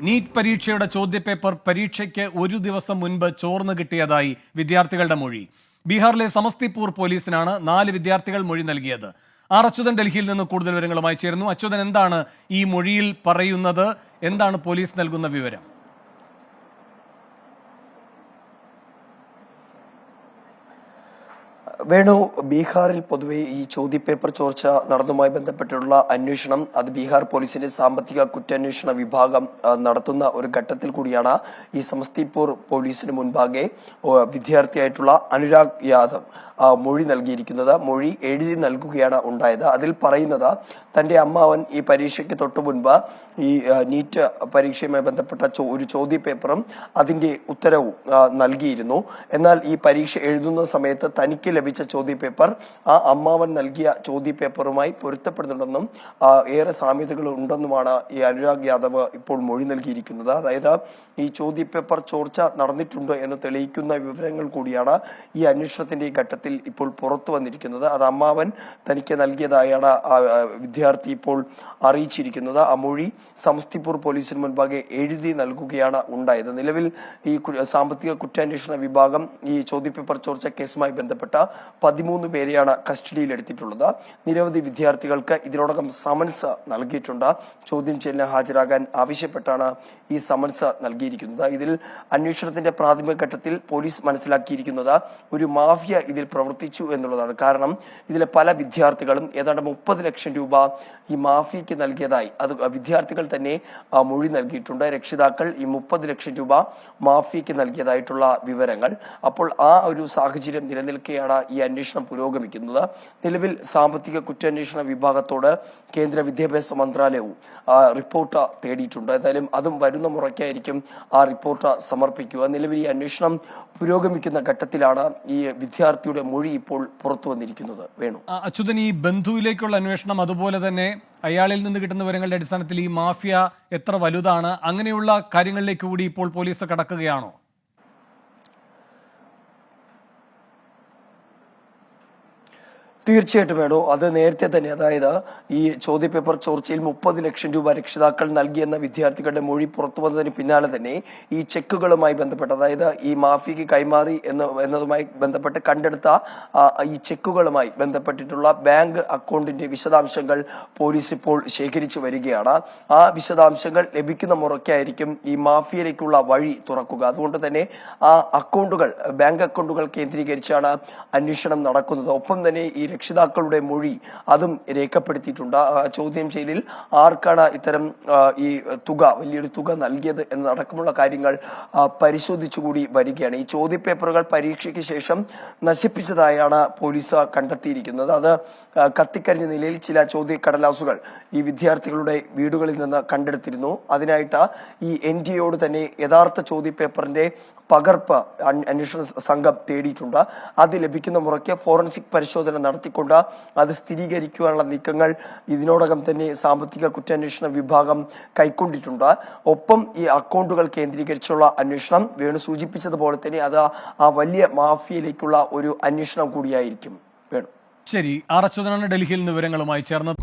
NEET പരീക്ഷയുടെ ചോദ്യപേപ്പർ പരീക്ഷയ്ക്ക് ഒരു ദിവസം മുൻപ് ചോർന്നു കിട്ടിയതായി വിദ്യാർത്ഥികളുടെ മൊഴി. ബീഹാറിലെ സമസ്തിപൂർ പോലീസിനാണ് 4 വിദ്യാർത്ഥികൾ മൊഴി നൽകിയത്. അച്യുതൻ ഡൽഹിയിൽ നിന്ന് കൂടുതൽ വിവരങ്ങളുമായി ചേരുന്നു. അച്യുതൻ, എന്താണ് ഈ മൊഴിയിൽ പറയുന്നത്? എന്താണ് പോലീസ് നൽകുന്ന വിവരം? വേണു, ബീഹാറിൽ പൊതുവെ ഈ ചോദ്യപേപ്പർ ചോർച്ച നടന്നതുമായി ബന്ധപ്പെട്ടുള്ള അന്വേഷണം അത് ബീഹാർ പോലീസിന്റെ സാമ്പത്തിക കുറ്റാന്വേഷണ വിഭാഗം നടത്തുന്ന ഒരു ഘട്ടത്തിൽ കൂടിയാണ് ഈ സമസ്തിപൂർ പോലീസിന് മുൻപാകെ വിദ്യാർത്ഥിയായിട്ടുള്ള അനുരാഗ് യാദവ് മൊഴി നൽകിയിരിക്കുന്നത്. മൊഴി എഴുതി നൽകുകയാണ് ഉണ്ടായത്. അതിൽ പറയുന്നത് തന്റെ അമ്മാവൻ ഈ പരീക്ഷയ്ക്ക് തൊട്ടു മുൻപ് ഈ നീറ്റ് പരീക്ഷയുമായി ബന്ധപ്പെട്ട ഒരു ചോദ്യപേപ്പറും അതിന്റെ ഉത്തരവും നൽകിയിരുന്നു. എന്നാൽ ഈ പരീക്ഷ എഴുതുന്ന സമയത്ത് തനിക്ക് ലഭിച്ച ചോദ്യപേപ്പർ ആ അമ്മാവൻ നൽകിയ ചോദ്യപേപ്പറുമായി പൊരുത്തപ്പെടുന്നുണ്ടെന്നും ഏറെ സാമ്യതകൾ ഉണ്ടെന്നുമാണ് ഈ അനുരാഗ് യാദവ് ഇപ്പോൾ മൊഴി നൽകിയിരിക്കുന്നത്. അതായത് ഈ ചോദ്യപേപ്പർ ചോർച്ച നടന്നിട്ടുണ്ട് എന്ന് തെളിയിക്കുന്ന വിവരങ്ങൾ കൂടിയാണ് ഈ അന്വേഷണത്തിന്റെ ഈ ഘട്ടത്തിൽ ഇപ്പോൾ പുറത്തു വന്നിരിക്കുന്നത്. അത് അമ്മാവൻ തനിക്ക് നൽകിയതായാണ് വിദ്യാർത്ഥി ഇപ്പോൾ അറിയിച്ചിരിക്കുന്നത്. ആ മൊഴി സമസ്തിപൂർ പോലീസിന് മുൻപാകെ എഴുതി നൽകുകയാണ് ഉണ്ടായത്. നിലവിൽ ഈ സാമ്പത്തിക കുറ്റാന്വേഷണ വിഭാഗം ഈ ചോദ്യപേപ്പർ ചോർച്ച കേസുമായി ബന്ധപ്പെട്ട 13 പേരെയാണ് കസ്റ്റഡിയിലെടുത്തിട്ടുള്ളത്. നിരവധി വിദ്യാർത്ഥികൾക്ക് ഇതിനോടകം സമൻസ് നൽകിയിട്ടുണ്ട്. ചോദ്യം ചെയ്യലിന് ഹാജരാകാൻ ആവശ്യപ്പെട്ടാണ് ഈ സമൻസ് നൽകിയിരിക്കുന്നത്. ഇതിൽ അന്വേഷണത്തിന്റെ പ്രാഥമിക ഘട്ടത്തിൽ പോലീസ് മനസ്സിലാക്കിയിരിക്കുന്നത് ഒരു മാഫിയ ഇതിൽ പ്രവർത്തിച്ചു എന്നുള്ളതാണ്. കാരണം ഇതിലെ പല വിദ്യാർത്ഥികളും ഏതാണ്ട് 30 ലക്ഷം രൂപ ഈ മാഫിയയ്ക്ക് നൽകിയതായി അത് വിദ്യാർത്ഥികൾ തന്നെ മൊഴി നൽകിയിട്ടുണ്ട്. രക്ഷിതാക്കൾ ഈ 30 ലക്ഷം രൂപ മാഫിയയ്ക്ക് നൽകിയതായിട്ടുള്ള വിവരങ്ങൾ. അപ്പോൾ ആ ഒരു സാഹചര്യം നിലനിൽക്കെയാണ് ഈ അന്വേഷണം പുരോഗമിക്കുന്നത്. നിലവിൽ സാമ്പത്തിക കുറ്റാന്വേഷണ വിഭാഗത്തോട് കേന്ദ്ര വിദ്യാഭ്യാസ മന്ത്രാലയവും റിപ്പോർട്ട് തേടിയിട്ടുണ്ട്. ഏതായാലും അതും വരുന്ന മുറയ്ക്കായിരിക്കും ആ റിപ്പോർട്ട് സമർപ്പിക്കുക. നിലവിൽ ഈ അന്വേഷണം പുരോഗമിക്കുന്ന ഘട്ടത്തിലാണ് ഈ വിദ്യാർത്ഥിയുടെ മൊഴി ഇപ്പോൾ പുറത്തു വന്നിരിക്കുന്നത്. വേണു, അച്യുതൻ, ഈ ബന്ധുവിലേക്കുള്ള അന്വേഷണം അതുപോലെ തന്നെ അയാളിൽ നിന്ന് കിട്ടുന്ന വിവരങ്ങളുടെ അടിസ്ഥാനത്തിൽ ഈ മാഫിയ എത്ര വലുതാണ്, അങ്ങനെയുള്ള കാര്യങ്ങളിലേക്ക് കൂടി ഇപ്പോൾ പോലീസ് കടക്കുകയാണോ? തീർച്ചയായിട്ടും വേണോ. അത് നേരത്തെ തന്നെ, അതായത് ഈ ചോദ്യപേപ്പർ ചോർച്ചയിൽ 30 ലക്ഷം രൂപ രക്ഷിതാക്കൾ നൽകിയെന്ന വിദ്യാർത്ഥികളുടെ മൊഴി പുറത്തു വന്നതിന് പിന്നാലെ തന്നെ ഈ ചെക്കുകളുമായി ബന്ധപ്പെട്ട്, അതായത് ഈ മാഫിയക്ക് കൈമാറി എന്നതുമായി ബന്ധപ്പെട്ട് കണ്ടെടുത്ത ഈ ചെക്കുകളുമായി ബന്ധപ്പെട്ടിട്ടുള്ള ബാങ്ക് അക്കൗണ്ടിന്റെ വിശദാംശങ്ങൾ പോലീസ് ഇപ്പോൾ ശേഖരിച്ചു വരികയാണ്. ആ വിശദാംശങ്ങൾ ലഭിക്കുന്ന മുറയ്ക്കായിരിക്കും ഈ മാഫിയയിലേക്കുള്ള വഴി തുറക്കുക. അതുകൊണ്ട് തന്നെ ആ അക്കൗണ്ടുകൾ, ബാങ്ക് അക്കൗണ്ടുകൾ കേന്ദ്രീകരിച്ചാണ് അന്വേഷണം നടക്കുന്നത്. ഒപ്പം തന്നെ ഈ രക്ഷിതാക്കളുടെ മൊഴി അതും രേഖപ്പെടുത്തിയിട്ടുണ്ട്. ചോദ്യം ചെയ്യലിൽ ആർക്കാണ് ഇത്തരം ഈ തുക, വലിയൊരു തുക നൽകിയത് എന്നടക്കമുള്ള കാര്യങ്ങൾ പരിശോധിച്ചുകൂടി വരികയാണ്. ഈ ചോദ്യപേപ്പറുകൾ പരീക്ഷയ്ക്ക് ശേഷം നശിപ്പിച്ചതായാണ് പോലീസ് കണ്ടെത്തിയിരിക്കുന്നത്. അത് കത്തിക്കരിഞ്ഞ നിലയിൽ ചില ചോദ്യക്കടലാസുകൾ ഈ വിദ്യാർത്ഥികളുടെ വീടുകളിൽ നിന്ന് കണ്ടെടുത്തിരുന്നു. അതിനായിട്ട് ഈ NTA തന്നെ യഥാർത്ഥ ചോദ്യപേപ്പറിന്റെ പകർപ്പ് അന്വേഷണ സംഘം തേടിയിട്ടുണ്ട്. അത് ലഭിക്കുന്ന മുറയ്ക്ക് ഫോറൻസിക് പരിശോധന നടത്തിക്കൊണ്ട് അത് സ്ഥിരീകരിക്കുവാനുള്ള നീക്കങ്ങൾ ഇതിനോടകം തന്നെ സാമ്പത്തിക കുറ്റാന്വേഷണ വിഭാഗം കൈക്കൊണ്ടിട്ടുണ്ട്. ഒപ്പം ഈ അക്കൗണ്ടുകൾ കേന്ദ്രീകരിച്ചുള്ള അന്വേഷണം വേണു സൂചിപ്പിച്ചതുപോലെ തന്നെ അത് ആ വലിയ മാഫിയയിലേക്കുള്ള ഒരു അന്വേഷണം കൂടിയായിരിക്കും. വേണു, ശരി. അച്യുതനാണ് ഡൽഹിയിൽ നിന്ന് വിവരങ്ങളുമായി ചേർന്നത്.